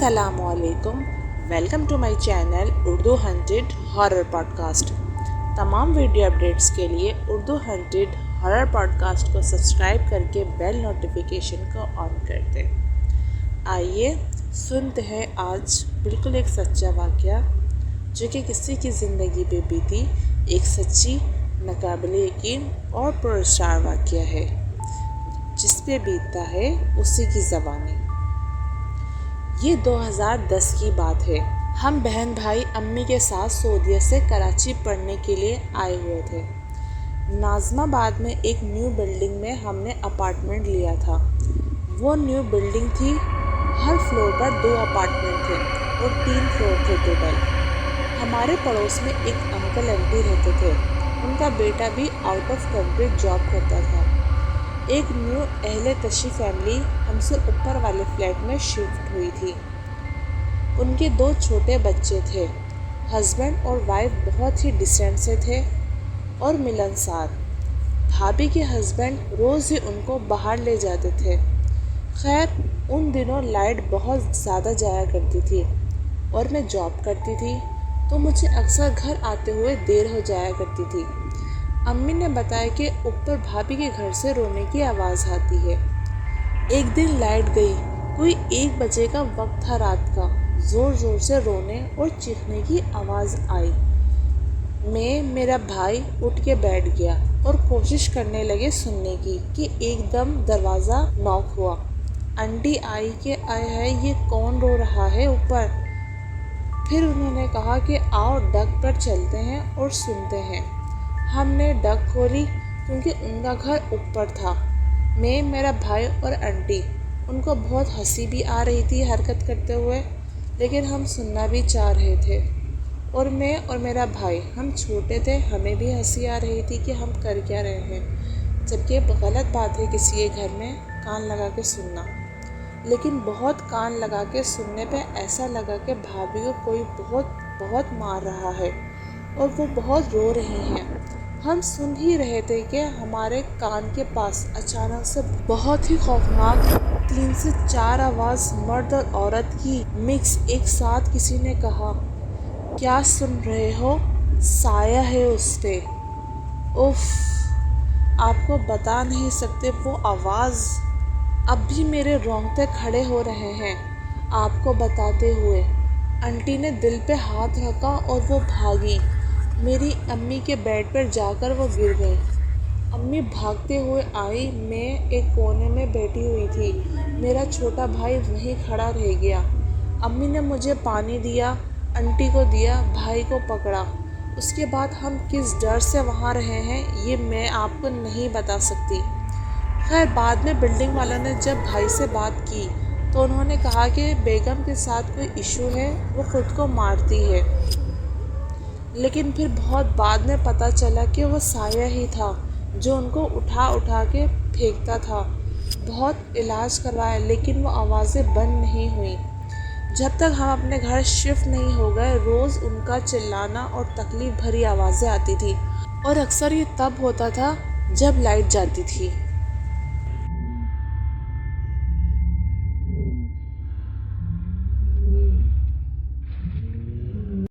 अस्सलाम वालेकुम। Welcome to my channel Urdu haunted horror podcast. तमाम वीडियो अपडेट्स के लिए उर्दू हंटेड हॉरर पॉडकास्ट को सब्सक्राइब करके बेल नोटिफिकेशन को ऑन कर दें। आइए सुनते हैं आज बिल्कुल एक सच्चा वाक़या जो कि किसी की ज़िंदगी पे बीती एक सच्ची नाकाबिले यकीन और पुरस्कार वाक़या है जिस पे बीतता है उसी की ज़बानी। ये 2010 की बात है। हम बहन भाई अम्मी के साथ सऊदीया से कराची पढ़ने के लिए आए हुए थे। नाज़माबाद में एक न्यू बिल्डिंग में हमने अपार्टमेंट लिया था। वो न्यू बिल्डिंग थी, हर फ्लोर पर 2 अपार्टमेंट थे और 3 फ्लोर थे टोटल। हमारे पड़ोस में एक अंकल आंटी रहते थे। उनका बेटा भी आउट ऑफ कंट्री जॉब करता था। एक न्यू अहले तशी फैमिली हमसे ऊपर वाले फ्लैट में शिफ्ट हुई थी। उनके 2 छोटे बच्चे थे। हस्बैंड और वाइफ बहुत ही डिसेंट से थे और मिलनसार। भाभी के हस्बैंड रोज़ ही उनको बाहर ले जाते थे। खैर उन दिनों लाइट बहुत ज़्यादा जाया करती थी और मैं जॉब करती थी तो मुझे अक्सर घर आते हुए देर हो जाया करती थी। अम्मी ने बताया कि ऊपर भाभी के घर से रोने की आवाज़ आती है। एक दिन लाइट गई, कोई 1 बजे का वक्त था रात का। ज़ोर ज़ोर से रोने और चीखने की आवाज़ आई। मेरा भाई उठ के बैठ गया और कोशिश करने लगे सुनने की कि एकदम दरवाज़ा नॉक हुआ। आंटी आई कि आए है ये कौन रो रहा है ऊपर। फिर उन्होंने कहा कि आओ डक पर चलते हैं और सुनते हैं। हमने डक खोली क्योंकि उनका घर ऊपर था। मेरा भाई और आंटी, उनको बहुत हंसी भी आ रही थी हरकत करते हुए, लेकिन हम सुनना भी चाह रहे थे। और मैं और मेरा भाई, हम छोटे थे, हमें भी हंसी आ रही थी कि हम कर क्या रहे हैं, जबकि गलत बात है किसी के घर में कान लगा के सुनना। लेकिन बहुत कान लगा के सुनने पे ऐसा लगा कि भाभी को कोई बहुत मार रहा है और वो बहुत रो रही हैं। हम सुन ही रहे थे कि हमारे कान के पास अचानक से बहुत ही खौफनाक 3 से 4 आवाज़ मर्द और औरत की मिक्स एक साथ किसी ने कहा, क्या सुन रहे हो, साया है उस पे। उफ, आपको बता नहीं सकते वो आवाज़। अब भी मेरे रोंगटे खड़े हो रहे हैं आपको बताते हुए। आंटी ने दिल पे हाथ रखा और वो भागी। मेरी अम्मी के बेड पर जाकर वो गिर गई। अम्मी भागते हुए आई। मैं एक कोने में बैठी हुई थी। मेरा छोटा भाई वहीं खड़ा रह गया। अम्मी ने मुझे पानी दिया, आंटी को दिया, भाई को पकड़ा। उसके बाद हम किस डर से वहाँ रहे हैं ये मैं आपको नहीं बता सकती। खैर बाद में बिल्डिंग वालों ने जब भाई से बात की तो उन्होंने कहा कि बेगम के साथ कोई इशू है, वो खुद को मारती है। लेकिन फिर बहुत बाद में पता चला कि वो साया ही था जो उनको उठा के फेंकता था। बहुत इलाज करवाया लेकिन वो आवाज़ें बंद नहीं हुई। जब तक हम अपने घर शिफ्ट नहीं हो गए रोज़ उनका चिल्लाना और तकलीफ़ भरी आवाज़ें आती थी और अक्सर ये तब होता था जब लाइट जाती थी।